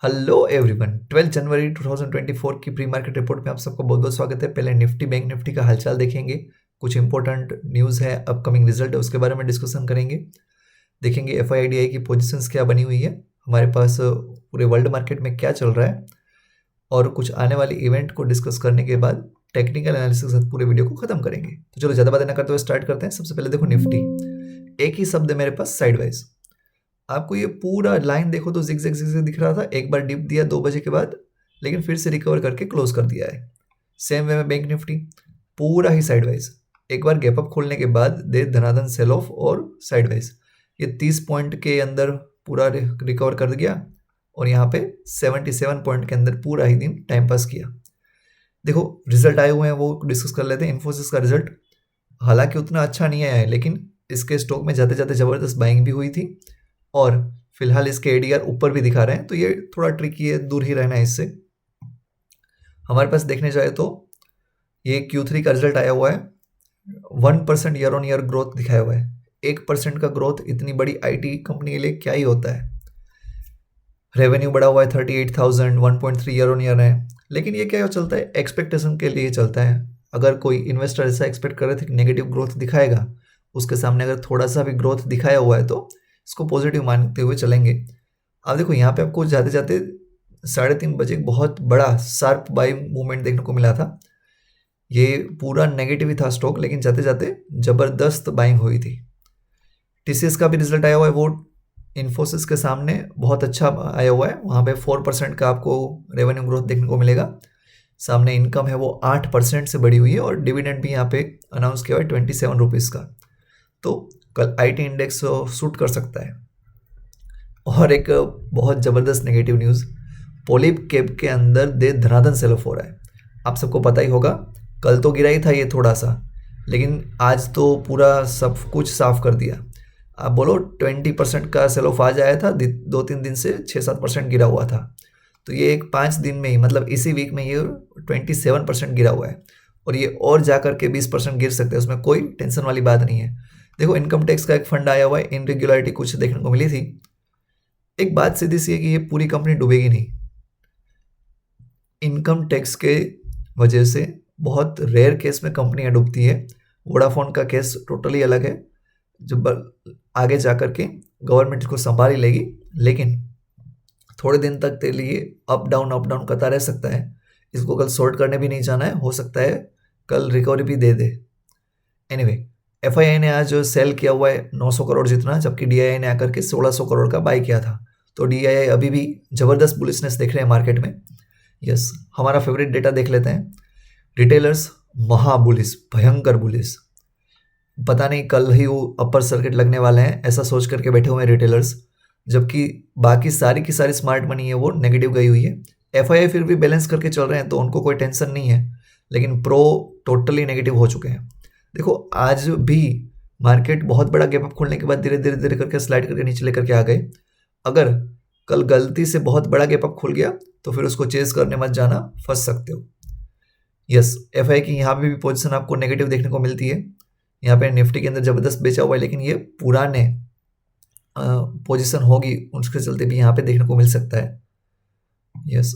Hello everyone, 12 जनवरी 2024 की pre market report में आप सबको बहुत बहुत स्वागत है। पहले निफ्टी बैंक निफ्टी का हालचाल देखेंगे, कुछ इंपॉर्टेंट न्यूज़ है, अपकमिंग रिजल्ट है, उसके बारे में डिस्कशन करेंगे। देखेंगे एफआईडीआई की पोजीशंस क्या बनी हुई है, हमारे पास पूरे वर्ल्ड मार्केट में क्या चल रहा है, और कुछ आने वाले इवेंट को डिस्कस करने के बाद टेक्निकल एनालिसिस के साथ पूरे वीडियो को खत्म करेंगे। तो चलो ज़्यादा बातें ना करते हुए स्टार्ट करते हैं। सबसे पहले देखो निफ्टी, एक ही शब्द है मेरे पास, साइडवाइज। आपको ये पूरा लाइन देखो तो जिगजैग जिगजैग दिख रहा था, एक बार डिप दिया 2 बजे के बाद, लेकिन फिर से रिकवर करके क्लोज कर दिया है। सेम वे में बैंक निफ्टी पूरा ही साइडवाइज, एक बार गैप अप खोलने के बाद दे धनाधन सेल ऑफ और साइडवाइज। ये 30 पॉइंट के अंदर पूरा रिकवर कर गया और यहाँ पे 77 पॉइंट के अंदर पूरा ही दिन टाइम पास किया। देखो रिजल्ट आए हुए हैं, वो डिस्कस कर लेते हैं। इन्फोसिस का रिजल्ट हालांकि उतना अच्छा नहीं आया है, लेकिन इसके स्टॉक में जाते जाते जबरदस्त बाइंग भी हुई थी और फिलहाल इसके एडीआर ऊपर भी दिखा रहे हैं, तो ये थोड़ा ट्रिकी है, दूर ही रहना है इससे। हमारे पास देखने जाए तो ये Q3 का रिजल्ट आया हुआ है, 1% ईयर ऑन ईयर ग्रोथ दिखाया हुआ है। 1% का ग्रोथ इतनी बड़ी आईटी कंपनी के लिए क्या ही होता है। रेवेन्यू बढ़ा हुआ है 38,000, 1.3 ईयर ऑन ईयर है, लेकिन ये क्या चलता है, एक्सपेक्टेशन के लिए चलता है। अगर कोई इन्वेस्टर ऐसा एक्सपेक्ट कर रहे थे कि नेगेटिव ग्रोथ दिखाएगा, उसके सामने अगर थोड़ा सा भी ग्रोथ दिखाया हुआ है तो इसको पॉजिटिव मानते हुए चलेंगे। अब देखो यहाँ पे आपको जाते जाते 3:30 बजे बहुत बड़ा शार्प बाई मूवमेंट देखने को मिला था। ये पूरा नेगेटिव ही था स्टॉक, लेकिन जाते जाते जबरदस्त बाइंग हुई थी। टीसीएस का भी रिजल्ट आया हुआ है, वो इन्फोसिस के सामने बहुत अच्छा आया हुआ है। वहाँ पे 4% का आपको रेवेन्यू ग्रोथ देखने को मिलेगा। सामने इनकम है वो 8% से बढ़ी हुई है और डिविडेंड भी यहाँ पे अनाउंस किया हुआ है 27 रुपीज़ का। तो कल आईटी इंडेक्स शूट कर सकता है। और एक बहुत ज़बरदस्त नेगेटिव न्यूज़, पॉलिप कैब के अंदर दे धनाधन सेल ऑफ हो रहा है। आप सबको पता ही होगा, कल तो गिरा ही था ये थोड़ा सा, लेकिन आज तो पूरा सब कुछ साफ कर दिया। आप बोलो 20% का सेल ऑफ आज आया था, 2-3 दिन से 6-7% गिरा हुआ था। तो ये एक 5 दिन में ही, मतलब इसी वीक में ये 27% गिरा हुआ है और ये और जा कर के 20% गिर सकते हैं, उसमें कोई टेंशन वाली बात नहीं है। देखो इनकम टैक्स का एक फंड आया हुआ है, इनरेगुलरिटी कुछ देखने को मिली थी। एक बात सीधी सी है कि ये पूरी कंपनी डूबेगी नहीं। इनकम टैक्स के वजह से बहुत रेयर केस में कंपनियां डूबती है। वोडाफोन का केस टोटली अलग है, जब आगे जा कर के गवर्नमेंट इसको संभाल ही लेगी, लेकिन थोड़े दिन तक के लिए अप डाउन करता रह सकता है। इसको कल शॉर्ट करने भी नहीं जाना है, हो सकता है कल रिकवरी भी दे दे। एनीवे, एफआईआई ने आज सेल किया हुआ है 900 करोड़ जितना, जबकि डीआईआई ने आकर के 1600 करोड़ का बाय किया था। तो डीआईआई अभी भी जबरदस्त बुलिशनेस देख रहे हैं मार्केट में। यस, हमारा फेवरेट डेटा देख लेते हैं। रिटेलर्स महा बुलिश, भयंकर बुलिश। पता नहीं कल ही वो अपर सर्किट लगने वाले हैं, ऐसा सोच करके बैठे हुए हैं रिटेलर्स, जबकि बाकी सारी की सारी स्मार्ट मनी है वो नेगेटिव गई हुई है। एफआईआई फिर भी बैलेंस करके चल रहे हैं, तो उनको कोई टेंशन नहीं है, लेकिन प्रो टोटली नेगेटिव हो चुके हैं। देखो आज भी मार्केट बहुत बड़ा गैप अप खोलने के बाद धीरे धीरे धीरे करके स्लाइड करके नीचे लेकर के आ गए। अगर कल गलती से बहुत बड़ा गैप अप खुल गया तो फिर उसको चेज करने मत जाना, फंस सकते हो। यस, एफआई की यहाँ पे भी पोजीशन आपको नेगेटिव देखने को मिलती है। यहाँ पे निफ्टी के अंदर जबरदस्त बेचा हुआ है, लेकिन ये पुराने पोजीशन होगी, उसके चलते भी यहाँ पे देखने को मिल सकता है। यस,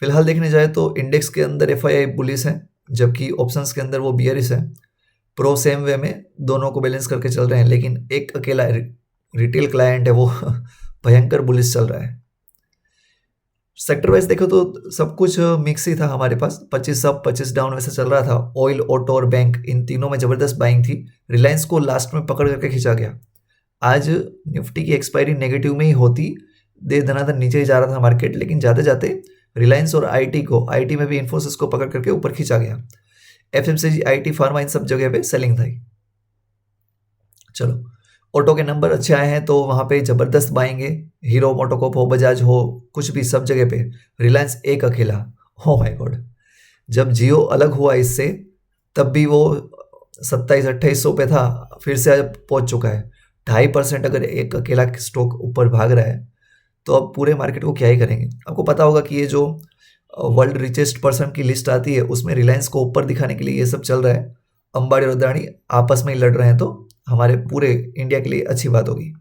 फिलहाल देखने जाए तो इंडेक्स के अंदर एफआईआई बुलिश है, जबकि ऑप्शंस के अंदर वो बियरिश है। प्रो सेम वे में दोनों को बैलेंस करके चल रहे हैं, लेकिन एक अकेला रिटेल क्लाइंट है वो भयंकर बुलिश चल रहा है। सेक्टर वाइज देखो तो सब कुछ मिक्स ही था हमारे पास, 25 अप 25 डाउन वैसा चल रहा था। ऑयल, ऑटो और बैंक, इन तीनों में जबरदस्त बाइंग थी। रिलायंस को लास्ट में पकड़ करके खींचा गया। आज निफ्टी की एक्सपायरी नेगेटिव में ही होती, दे धनाधन नीचे ही जा रहा था मार्केट, लेकिन जाते जाते रिलायंस और आईटी में भी इन्फोसिस को पकड़ करके ऊपर खींचा गया। एफएमसीजी, आईटी, फार्मा, इन सब जगह पे सेलिंग थी। चलो, ऑटो के नंबर अच्छे आए हैं तो वहाँ पे जबरदस्त बाएंगे। हीरो मोटोकॉप हो, बजाज हो, कुछ भी, सब जगह पे। रिलायंस एक अकेला, हो माय गॉड। जब जियो अलग हुआ इससे, तब भी वो 27-2800 पे था, फिर से आज पहुँच चुका है। 2.5% अगर एक अकेला स्टॉक ऊपर भाग रहा है तो अब पूरे मार्केट को क्या ही करेंगे। आपको पता होगा कि ये जो वर्ल्ड रिचेस्ट पर्सन की लिस्ट आती है, उसमें रिलायंस को ऊपर दिखाने के लिए ये सब चल रहा है। अंबानी और अदानी आपस में ही लड़ रहे हैं, तो हमारे पूरे इंडिया के लिए अच्छी बात होगी।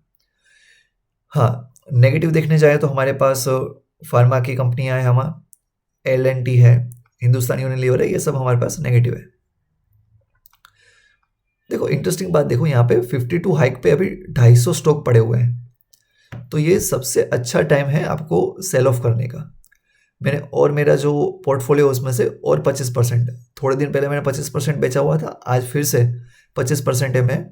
हाँ, नेगेटिव देखने जाए तो हमारे पास फार्मा की कंपनियां हैं, हमारा L&T है, हिंदुस्तान यूनिलीवर है, ये सब हमारे पास नेगेटिव है। देखो इंटरेस्टिंग बात, देखो यहाँ पे 52 हाइक पे अभी 250 स्टॉक पड़े हुए हैं, तो ये सबसे अच्छा टाइम है आपको सेल ऑफ करने का। मैंने और मेरा जो पोर्टफोलियो उसमें से और 25%, थोड़े दिन पहले मैंने 25% बेचा हुआ था, आज फिर से 25% है मैं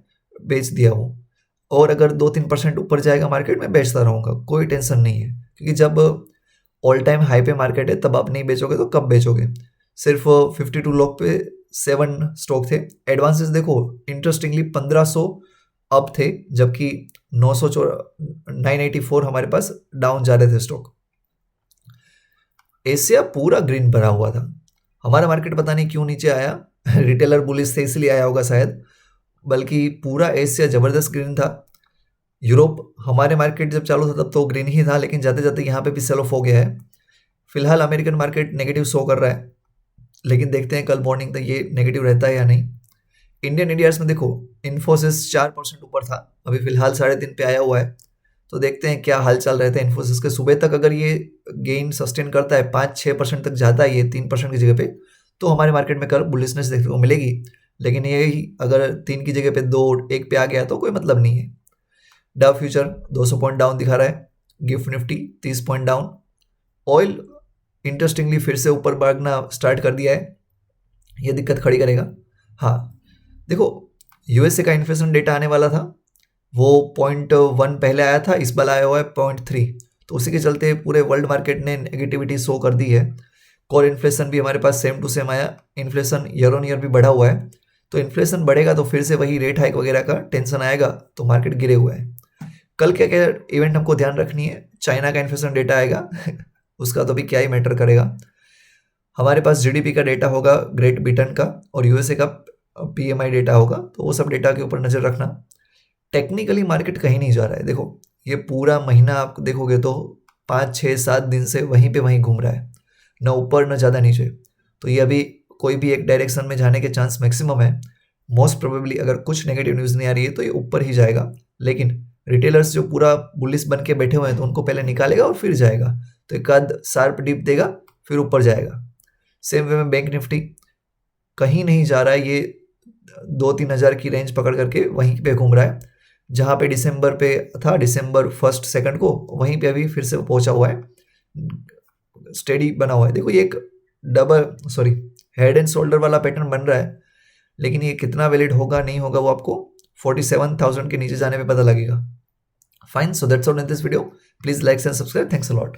बेच दिया हूँ। और अगर 2-3% ऊपर जाएगा मार्केट में बेचता रहूँगा, कोई टेंशन नहीं है, क्योंकि जब ऑल टाइम हाई पे मार्केट है तब आप नहीं बेचोगे तो कब बेचोगे। सिर्फ 52 लॉक पे 7 स्टॉक थे। एडवांसेस देखो इंटरेस्टिंगली 1500 अप थे, जबकि 984 हमारे पास डाउन जा रहे थे स्टॉक। एशिया पूरा ग्रीन भरा हुआ था, हमारा मार्केट पता नहीं क्यों नीचे आया रिटेलर बुलिश थे इसलिए आया होगा शायद, बल्कि पूरा एशिया जबरदस्त ग्रीन था। यूरोप, हमारे मार्केट जब चालू था तब तो ग्रीन ही था, लेकिन जाते जाते यहाँ पे भी सेल ऑफ हो गया है। फिलहाल अमेरिकन मार्केट नेगेटिव शो कर रहा है, लेकिन देखते हैं कल मॉर्निंग तक ये नेगेटिव रहता है या नहीं। इंडियन इंडियाज में देखो इन्फोसिस 4% ऊपर था, अभी फिलहाल 3.5 पे आया हुआ है, तो देखते हैं क्या हाल चाल रहता है इन्फोसिस के। सुबह तक अगर ये गेन सस्टेन करता है, 5-6% तक जाता है ये 3% की जगह पे, तो हमारे मार्केट में कल बुलिशनेस देखने को मिलेगी। लेकिन यही अगर 3 की जगह पे 2-1 पे आ गया तो कोई मतलब नहीं है। डाउ फ्यूचर 200 पॉइंट डाउन दिखा रहा है, gift Nifty 30 point down. Oil interestingly फिर से ऊपर भागना स्टार्ट कर दिया है, ये दिक्कत खड़ी करेगा। हाँ देखो, यूएसए का इन्फ्लेशन डेटा आने वाला था, वो 0.1 पहले आया था, इस बार आया हुआ है 0.3, तो उसी के चलते पूरे वर्ल्ड मार्केट ने नेगेटिविटी शो कर दी है। कोर इन्फ्लेशन भी हमारे पास सेम टू सेम आया, इन्फ्लेशन ईयर ऑन ईयर भी बढ़ा हुआ है, तो इन्फ्लेशन बढ़ेगा तो फिर से वही रेट हाइक वगैरह का टेंशन आएगा, तो मार्केट गिरे हुए हैं। कल क्या क्या इवेंट हमको ध्यान रखनी है, चाइना का इन्फ्लेशन डेटा आएगा उसका तो भी क्या ही मैटर करेगा। हमारे पास जीडीपी का डेटा होगा ग्रेट ब्रिटेन का, और यूएसए का पीएमआई डेटा होगा, तो वो सब डेटा के ऊपर नज़र रखना। टेक्निकली मार्केट कहीं नहीं जा रहा है, देखो ये पूरा महीना आप देखोगे तो 5-6-7 दिन से वहीं पे वहीं घूम रहा है, न ऊपर न ज़्यादा नीचे, तो ये अभी कोई भी एक डायरेक्शन में जाने के चांस मैक्सिमम है। मोस्ट प्रोबेबली अगर कुछ नेगेटिव न्यूज़ नहीं आ रही है तो ये ऊपर ही जाएगा, लेकिन रिटेलर्स जो पूरा बुलिश बन के बैठे हुए हैं तो उनको पहले निकालेगा और फिर जाएगा, तो एक आध शार्प डिप देगा फिर ऊपर जाएगा। सेम वे में बैंक निफ्टी कहीं नहीं जा रहा है, ये 2-3 हज़ार की रेंज पकड़ करके वहीं पे घूम रहा है, जहाँ पे दिसंबर पे था, दिसंबर 1-2 को, वहीं पे अभी फिर से पहुंचा हुआ है, स्टेडी बना हुआ है। देखो ये एक हेड एंड शोल्डर वाला पैटर्न बन रहा है, लेकिन ये कितना वैलिड होगा नहीं होगा वो आपको 47,000 के नीचे जाने पे पता लगेगा। Fine, so that's all in this video, please like and subscribe, thanks a lot.